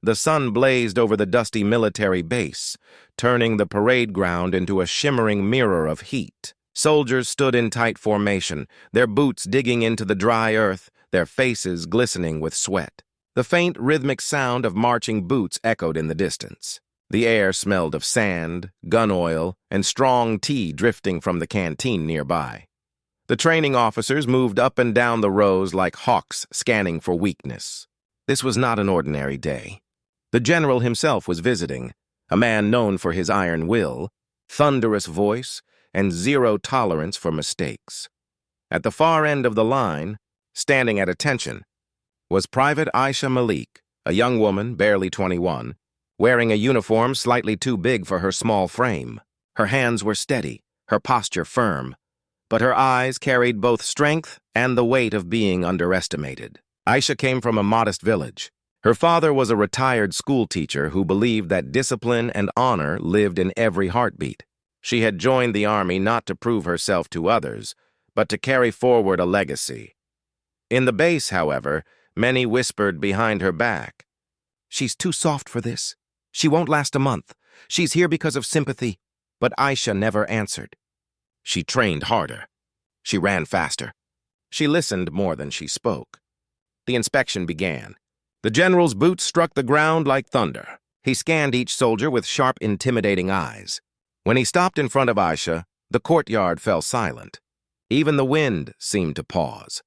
The sun blazed over the dusty military base, turning the parade ground into a shimmering mirror of heat. Soldiers stood in tight formation, their boots digging into the dry earth, their faces glistening with sweat. The faint, rhythmic sound of marching boots echoed in the distance. The air smelled of sand, gun oil, and strong tea drifting from the canteen nearby. The training officers moved up and down the rows like hawks scanning for weakness. This was not an ordinary day. The general himself was visiting, a man known for his iron will, thunderous voice, and zero tolerance for mistakes. At the far end of the line, standing at attention, was Private Aisha Malik, a young woman, barely 21, wearing a uniform slightly too big for her small frame. Her hands were steady, her posture firm, but her eyes carried both strength and the weight of being underestimated. Aisha came from a modest village. Her father was a retired schoolteacher who believed that discipline and honor lived in every heartbeat. She had joined the army not to prove herself to others, but to carry forward a legacy. In the base, however, many whispered behind her back, "She's too soft for this. She won't last a month. She's here because of sympathy." But Aisha never answered. She trained harder. She ran faster. She listened more than she spoke. The inspection began. The general's boots struck the ground like thunder. He scanned each soldier with sharp, intimidating eyes. When he stopped in front of Aisha, the courtyard fell silent. Even the wind seemed to pause.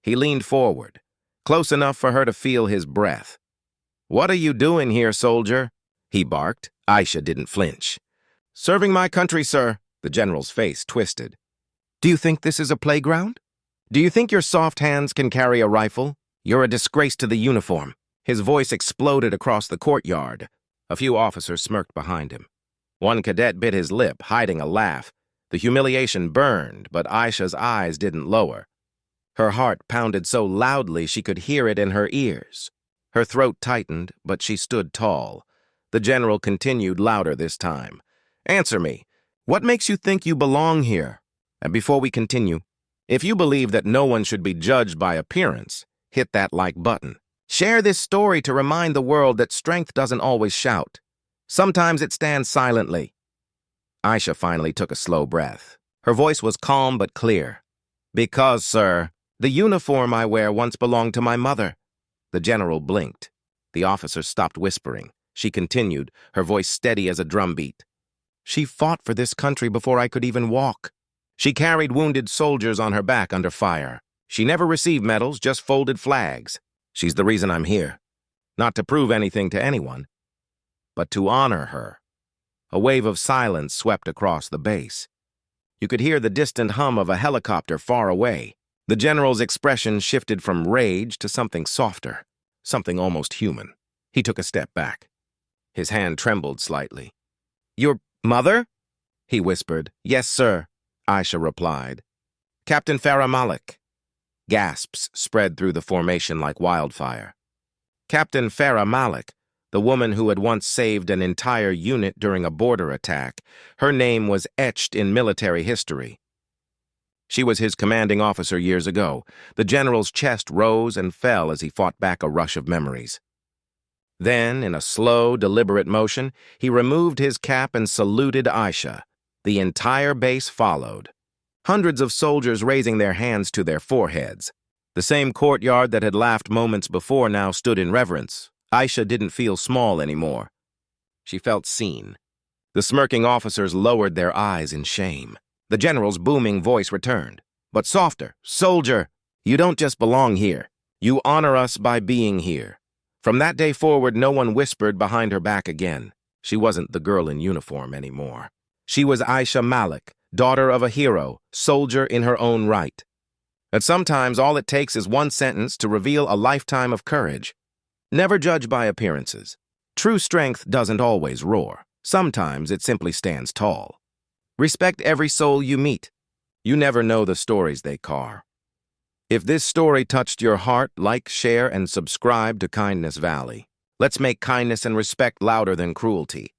He leaned forward, close enough for her to feel his breath. "What are you doing here, soldier?" he barked. Aisha didn't flinch. "Serving my country, sir." The general's face twisted. "Do you think this is a playground? Do you think your soft hands can carry a rifle? You're a disgrace to the uniform." His voice exploded across the courtyard. A few officers smirked behind him. One cadet bit his lip, hiding a laugh. The humiliation burned, but Aisha's eyes didn't lower. Her heart pounded so loudly she could hear it in her ears. Her throat tightened, but she stood tall. The general continued louder this time. "Answer me. What makes you think you belong here? And before we continue, if you believe that no one should be judged by appearance, hit that like button. Share this story to remind the world that strength doesn't always shout. Sometimes it stands silently." Aisha finally took a slow breath. Her voice was calm but clear. "Because, sir, the uniform I wear once belonged to my mother." The general blinked. The officer stopped whispering. She continued, her voice steady as a drumbeat. "She fought for this country before I could even walk. She carried wounded soldiers on her back under fire. She never received medals, just folded flags. She's the reason I'm here. Not to prove anything to anyone, but to honor her." A wave of silence swept across the base. You could hear the distant hum of a helicopter far away. The general's expression shifted from rage to something softer, something almost human. He took a step back. His hand trembled slightly. "Your mother?" he whispered. "Yes, sir," Aisha replied. "Captain Farah Malik." Gasps spread through the formation like wildfire. Captain Farah Malik, the woman who had once saved an entire unit during a border attack, her name was etched in military history. She was his commanding officer years ago. The general's chest rose and fell as he fought back a rush of memories. Then, in a slow, deliberate motion, he removed his cap and saluted Aisha. The entire base followed, hundreds of soldiers raising their hands to their foreheads. The same courtyard that had laughed moments before now stood in reverence. Aisha didn't feel small anymore. She felt seen. The smirking officers lowered their eyes in shame. The general's booming voice returned, but softer. "Soldier, you don't just belong here. You honor us by being here." From that day forward, no one whispered behind her back again. She wasn't the girl in uniform anymore. She was Aisha Malik, daughter of a hero, soldier in her own right. And sometimes all it takes is one sentence to reveal a lifetime of courage. Never judge by appearances. True strength doesn't always roar. Sometimes it simply stands tall. Respect every soul you meet. You never know the stories they carve. If this story touched your heart, like, share, and subscribe to Kindness Valley. Let's make kindness and respect louder than cruelty.